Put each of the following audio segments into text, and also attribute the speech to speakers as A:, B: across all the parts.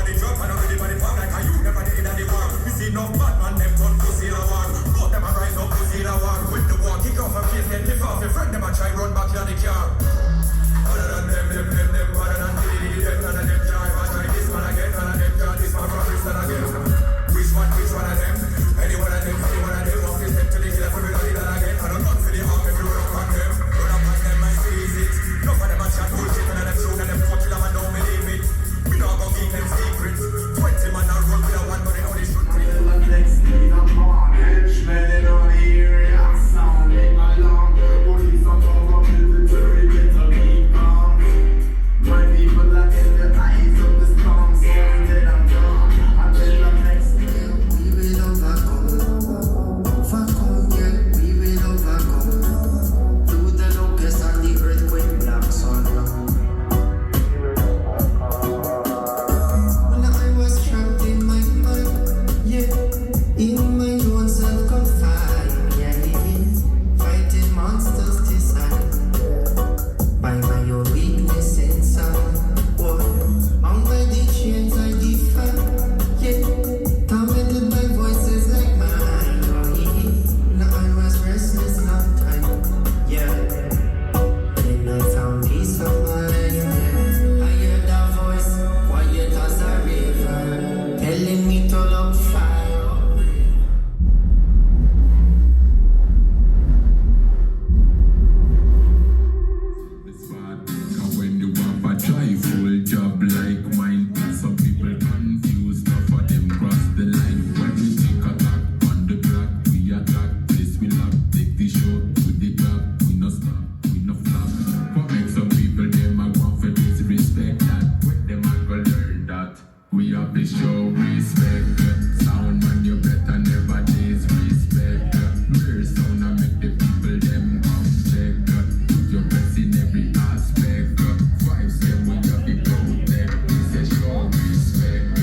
A: the drug, and already by the farm like you never did in the war. We see no bad man, them gun pussy in a war. Both them a rise up pussy in a war. With the war, kick off a face, then lift off your friend, them a try run back in the car. Other than them, other than them, none of them drive. I try this one again, none of them drive. This one from Bristol again. Which one of them? Any one of them, off this head to the hill, everybody that again. I don't run for the arm, every run up on them. Run up on them, I squeeze it. No for them, I chat bullshit, and them shoot, and them fuck kill them, I don't believe it. We not gonna keep them secrets. 20 man, I run with a one, but they know they should be. Next thing I'm on, henchmen on the area, sounding alarm. Police on top of military, better be calm. My people are in the eyes of the storm, so then I'm gone. I tell them next thing, we will overcome. Overcome, yeah, we will overcome. Through the locust and the earthquake, black sun. When I was trapped in my mind, yeah, in my own self-confined, yeah, fighting monsters decide by my own weakness inside. Bound by the chains I defy, yeah, tormented by voices like mine. Now I was restless long time, yeah, and I found peace of mind. Yeah. I hear that voice, quiet as a river, telling me to look fire.
B: It's bad, cause when you have a joyful job like mine, some people confused, enough of them cross the line. When we take attack on the block, we attack, this we lock, take the show with the top, we no stop, we no flop. What makes some people, them a want for disrespect that, when them a go learn that, we have to show respect. Sound man, you better never disrespect. Rare sound and make the people them come check. Put your best in every aspect. Vibes them we have to protect. This is show respect.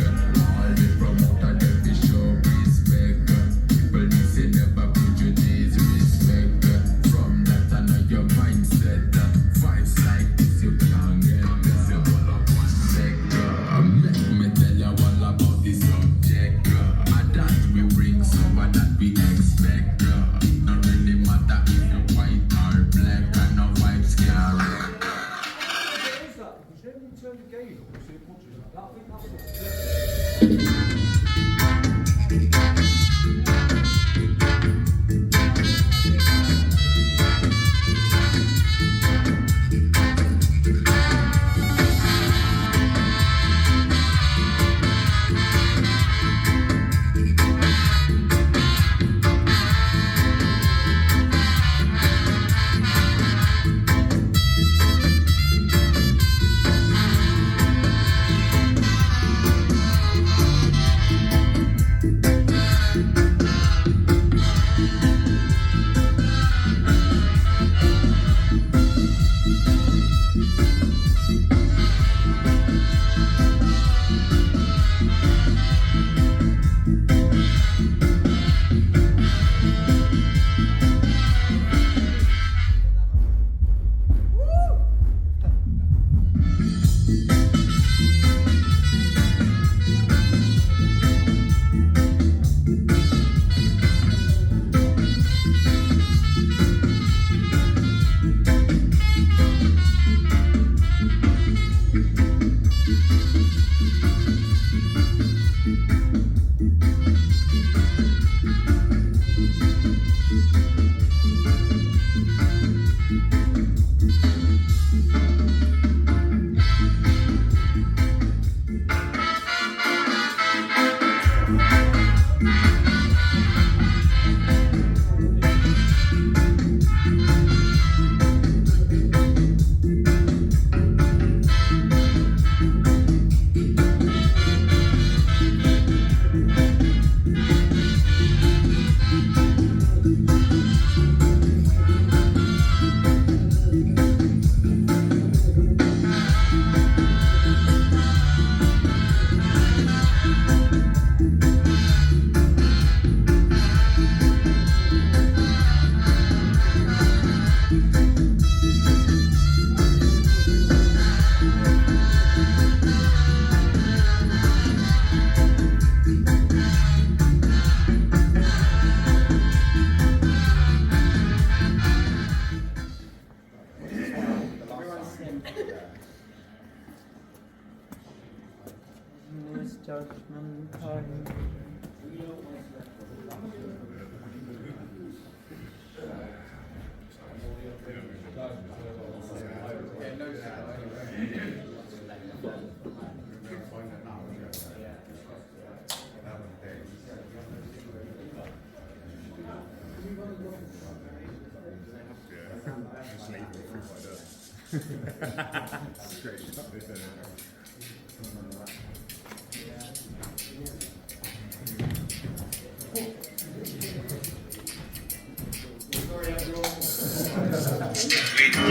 B: All the promoter them to show respect. People they say never put you disrespect. From that I know your mindset. Vibes like this you can't get. This is all of one sector. Make me tell you all about this subject. And that we bring some and that we expect. It not really matter if you're white or black. And no vibes can wreck.
C: What is that? Because then you turn the gain up and see it punches like that. I think that's what.
D: is judgment time.
E: Just leave it through my door. Straight up.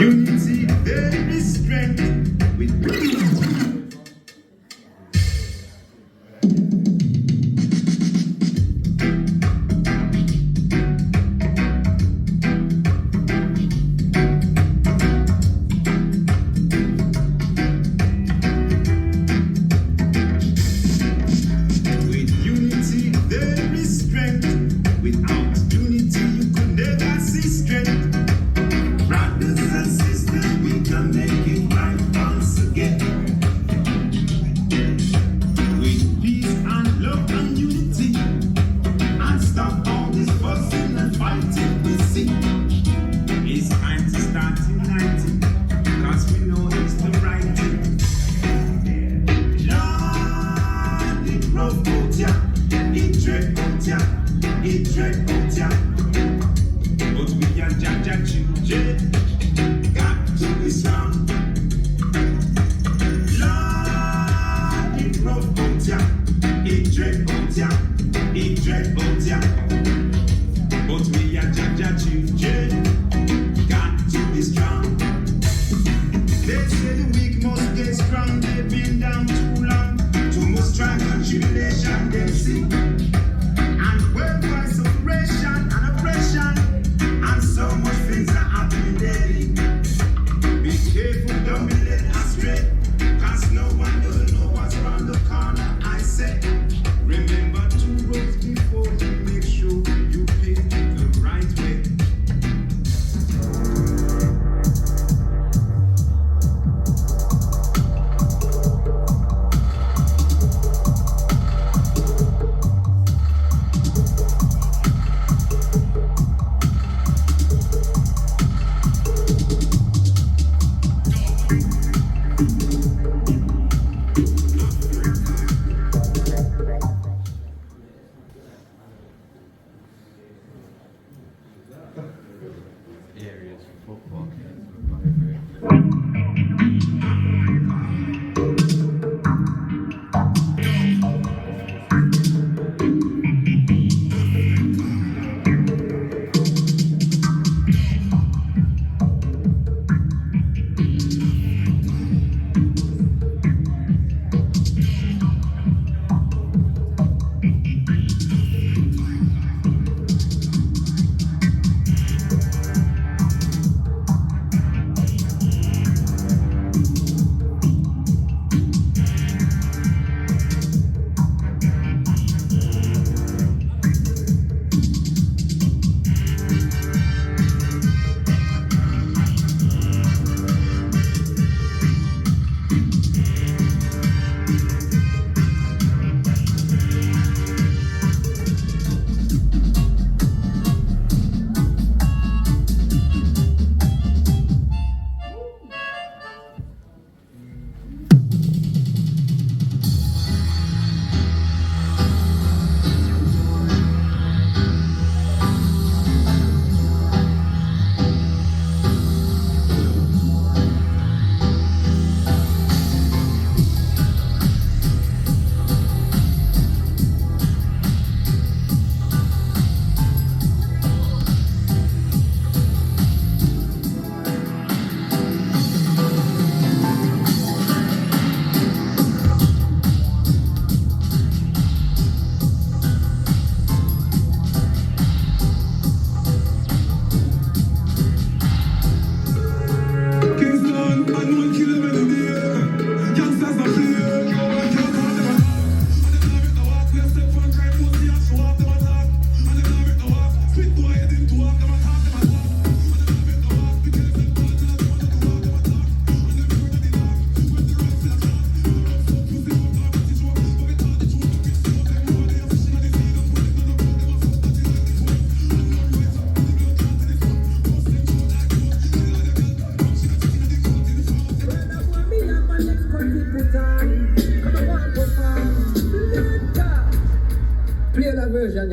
F: Unity, there is strength. With unity, there is strength. Without unity, you could never see strength. Brothers and sisters, we can make it right once again. With peace and love and unity, and stop all this fussing and fighting we see. It's time to start uniting, cause we know it's the right thing. Lord, it broke out ya, it dread out ya, it dread out ya. But we are Jaja children, got to be strong. Lord, it rough out ya, it dread out ya, it dread out ya. But we are Jaja children, got to be strong. They say the weak must get strong, they've been down too long. Too much strife and tribulation they see. And worldwide separation.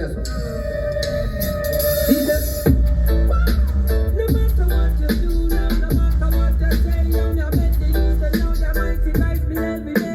G: that's what. See that? No matter what you do now, no matter what you say, you know, bet the youth and know the mighty life me every day.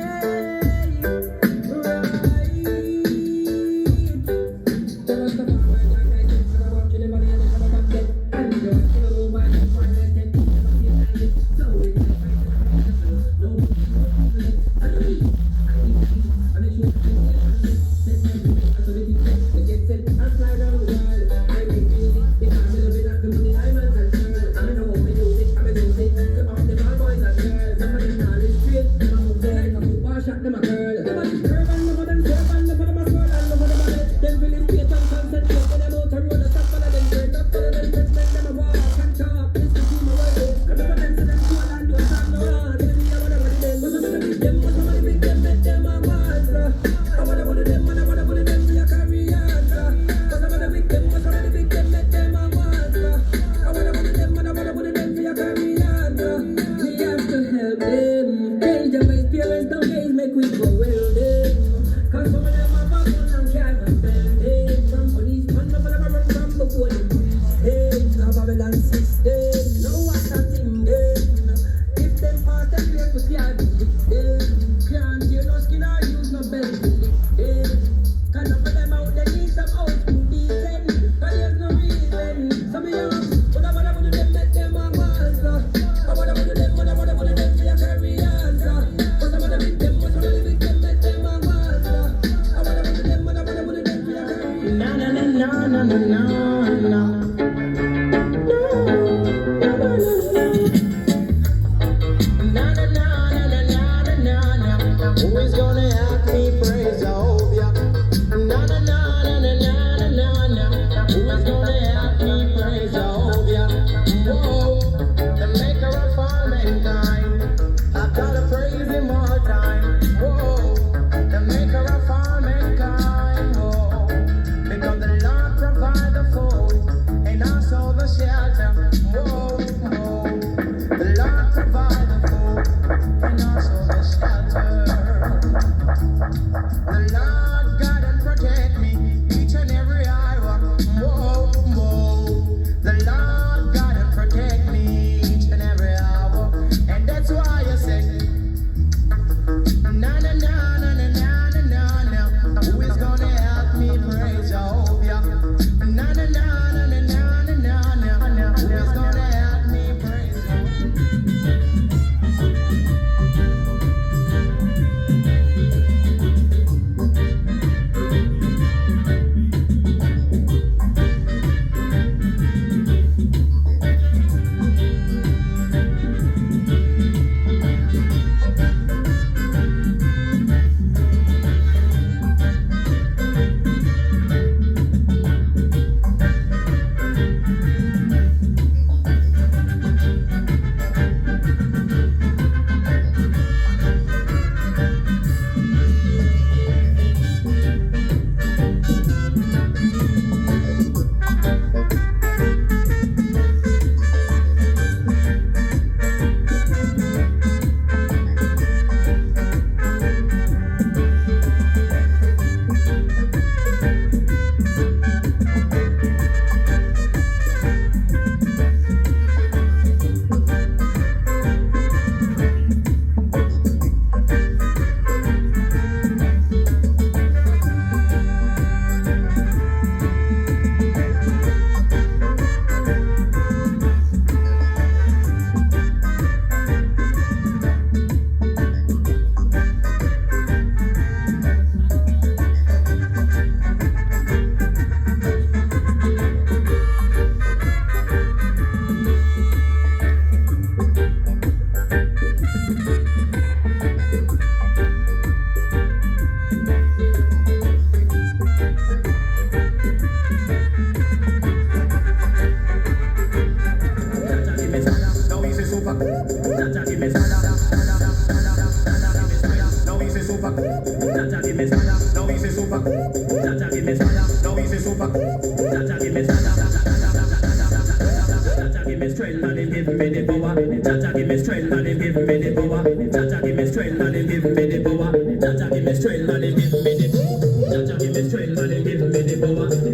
H: Jaja give me strength and him give me the power.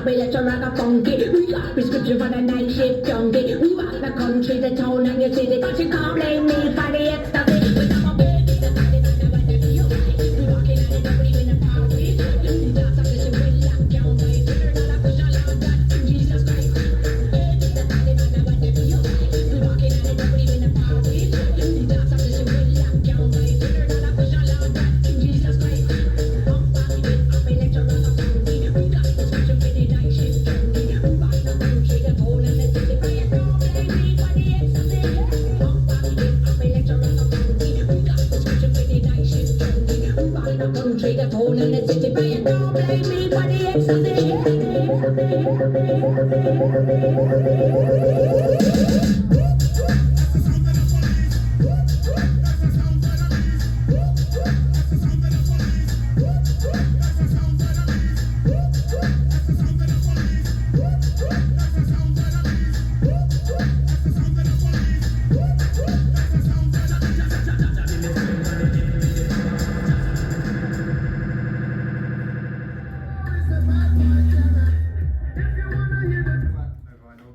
G: up electro rock a funky. We got prescription for the night shift junkie. We rock the country, the town and the city. But you can't blame me for the ecstasy. But I'm a baby, the body, the body, you right. We rockin' at it, nobody in the party. That's a listen, we lock down, my dinner, not a push, I love that. Jesus Christ. Baby, the body, the body, you right. We rockin' at it, nobody in the party. That's a listen, we lock down, my dinner, not a push, I love that. Jesus Christ. I'm party with up electro rock a funky. We got prescription for the night shift junkie. We rock the country, the town and the city. But you don't blame me for the ecstasy. I'm party with up electro rock a funky. We got prescription for the night shift junkie. We rock the country, the town and the city. But you don't blame me for the ecstasy.
C: No vinyl.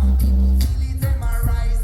H: Feel it, them a rise